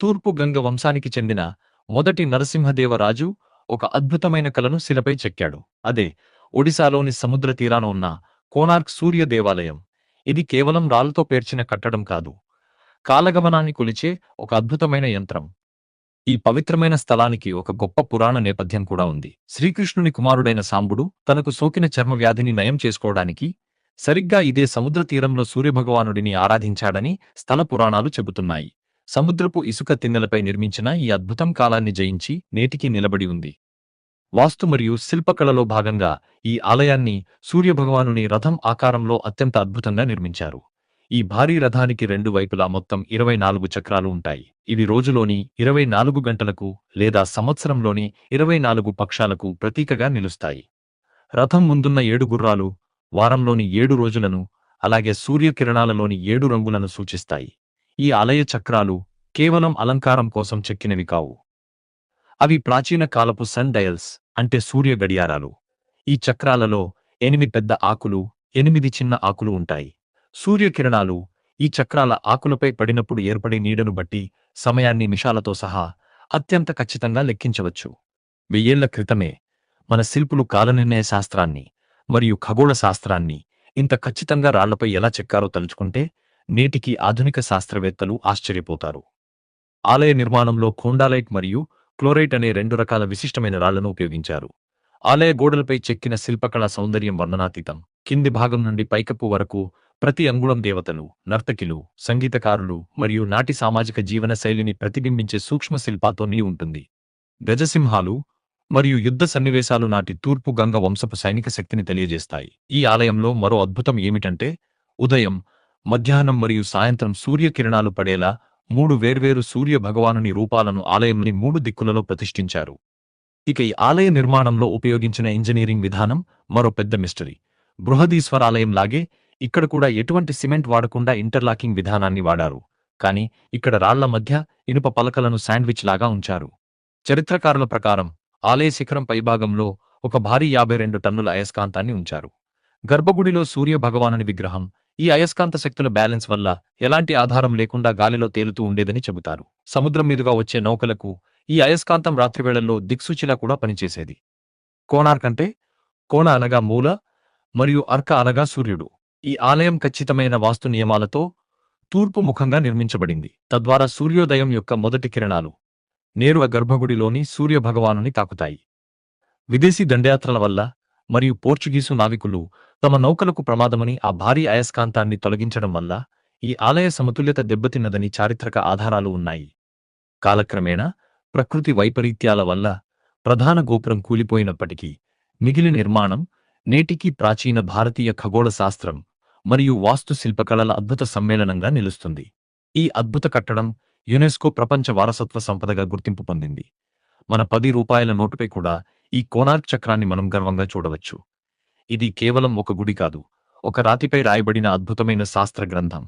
తూర్పు గంగ వంశానికి చెందిన మొదటి నరసింహదేవరాజు ఒక అద్భుతమైన కలను శిలపై చెక్కాడు. అదే ఒడిశాలోని సముద్ర తీరాన ఉన్న కోనార్క్ సూర్య దేవాలయం. ఇది కేవలం రాళ్లతో పేర్చిన కట్టడం కాదు, కాలగమనాన్ని కొలిచే ఒక అద్భుతమైన యంత్రం. ఈ పవిత్రమైన స్థలానికి ఒక గొప్ప పురాణ నేపథ్యం కూడా ఉంది. శ్రీకృష్ణుని కుమారుడైన సాంబుడు తనకు సోకిన చర్మ వ్యాధిని నయం చేసుకోవడానికి సరిగ్గా ఇదే సముద్ర తీరంలో సూర్యభగవానుడిని ఆరాధించాడని స్థల పురాణాలు చెబుతున్నాయి. సముద్రపు ఇసుక తిన్నెలపై నిర్మించిన ఈ అద్భుతం కాలాన్ని జయించి నేటికి నిలబడి ఉంది. వాస్తు మరియు శిల్పకళలో భాగంగా ఈ ఆలయాన్ని సూర్యభగవానుని రథం ఆకారంలో అత్యంత అద్భుతంగా నిర్మించారు. ఈ భారీ రథానికి రెండు వైపులా మొత్తం 24 చక్రాలు ఉంటాయి. ఇవి రోజులోని 24 గంటలకు లేదా సంవత్సరంలోని 24 పక్షాలకు ప్రతీకగా నిలుస్తాయి. రథం ముందున్న 7 గుర్రాలు వారంలోని 7 రోజులను, అలాగే సూర్యకిరణాలలోని 7 రంగులను సూచిస్తాయి. ఈ ఆలయ చక్రాలు కేవలం అలంకారం కోసం చెక్కినవి కావు. అవి ప్రాచీన కాలపు సన్ డయల్స్, అంటే సూర్య గడియారాలు. ఈ చక్రాలలో 8 పెద్ద ఆకులు, 8 చిన్న ఆకులు ఉంటాయి. సూర్యకిరణాలు ఈ చక్రాల ఆకులపై పడినప్పుడు ఏర్పడే నీడను బట్టి సమయాన్ని నిమిషాలతో సహా అత్యంత ఖచ్చితంగా లెక్కించవచ్చు. 1000 ఏళ్ల క్రితమే మన శిల్పులు కాలనిర్ణయ శాస్త్రాన్ని మరియు ఖగోళ శాస్త్రాన్ని ఇంత ఖచ్చితంగా రాళ్లపై ఎలా చెక్కారో తలుచుకుంటే నేటికి ఆధునిక శాస్త్రవేత్తలు ఆశ్చర్యపోతారు. ఆలయ నిర్మాణంలో ఖోండాలైట్ మరియు క్లోరైట్ అనే 2 రకాల విశిష్టమైన రాళ్లను ఉపయోగించారు. ఆలయ గోడలపై చెక్కిన శిల్పకళా సౌందర్యం వర్ణనాతీతం. కింది భాగం నుండి పైకప్పు వరకు ప్రతి అంగుళం దేవతలు, నర్తకిలు, సంగీతకారులు మరియు నాటి సామాజిక జీవన శైలిని ప్రతిబింబించే సూక్ష్మ శిల్పాతో ఉంటుంది. గజసింహాలు మరియు యుద్ధ సన్నివేశాలు నాటి తూర్పు గంగ వంశపు సైనిక శక్తిని తెలియజేస్తాయి. ఈ ఆలయంలో మరో అద్భుతం ఏమిటంటే ఉదయం, మధ్యాహ్నం మరియు సాయంత్రం సూర్యకిరణాలు పడేలా 3 వేర్వేరు సూర్య భగవానుని రూపాలను ఆలయంలోని 3 దిక్కులలో ప్రతిష్ఠించారు. ఇక ఈ ఆలయ నిర్మాణంలో ఉపయోగించిన ఇంజనీరింగ్ విధానం మరో పెద్ద మిస్టరీ. బృహదీశ్వర ఆలయం లాగే ఇక్కడ కూడా ఎటువంటి సిమెంట్ వాడకుండా ఇంటర్లాకింగ్ విధానాన్ని వాడారు. కానీ ఇక్కడ రాళ్ల మధ్య ఇనుప పలకలను శాండ్విచ్ లాగా ఉంచారు. చరిత్రకారుల ప్రకారం ఆలయ శిఖరం పైభాగంలో ఒక భారీ 52 టన్నుల అయస్కాంతాన్ని ఉంచారు. గర్భగుడిలో సూర్య భగవానుని విగ్రహం ఈ అయస్కాంత శక్తుల బ్యాలెన్స్ వల్ల ఎలాంటి ఆధారం లేకుండా గాలిలో తేలుతూ ఉండేదని చెబుతారు. సముద్రం మీదుగా వచ్చే నౌకలకు ఈ అయస్కాంతం రాత్రివేళల్లో దిక్సూచిలా కూడా పనిచేసేది. కోణార్క్ అంటే కోణ అనగా మూల మరియు అర్క అనగా సూర్యుడు. ఈ ఆలయం ఖచ్చితమైన వాస్తు నియమాలతో తూర్పు ముఖంగా నిర్మించబడింది. తద్వారా సూర్యోదయం యొక్క మొదటి కిరణాలు నేరుగా గర్భగుడిలోని సూర్యభగవానుని తాకుతాయి. విదేశీ దండయాత్రల వల్ల మరియు పోర్చుగీసు నావికులు తమ నౌకలకు ప్రమాదమని ఆ భారీ అయస్కాంతాన్ని తొలగించడం వల్ల ఈ ఆలయ సమతుల్యత దెబ్బతిన్నదని చారిత్రక ఆధారాలు ఉన్నాయి. కాలక్రమేణా ప్రకృతి వైపరీత్యాల వల్ల ప్రధాన గోపురం కూలిపోయినప్పటికీ మిగిలిన నిర్మాణం నేటికీ ప్రాచీన భారతీయ ఖగోళ శాస్త్రం మరియు వాస్తు శిల్పకళల అద్భుత సమ్మేళనంగా నిలుస్తుంది. ఈ అద్భుత కట్టడం యునెస్కో ప్రపంచ వారసత్వ సంపదగా గుర్తింపు పొందింది. మన 10 రూపాయల నోటుపై కూడా ఈ కోనార్క్ చక్రాన్ని మనం గర్వంగా చూడవచ్చు. ఇది కేవలం ఒక గుడి కాదు, ఒక రాతిపై రాయబడిన అద్భుతమైన శాస్త్ర గ్రంథం.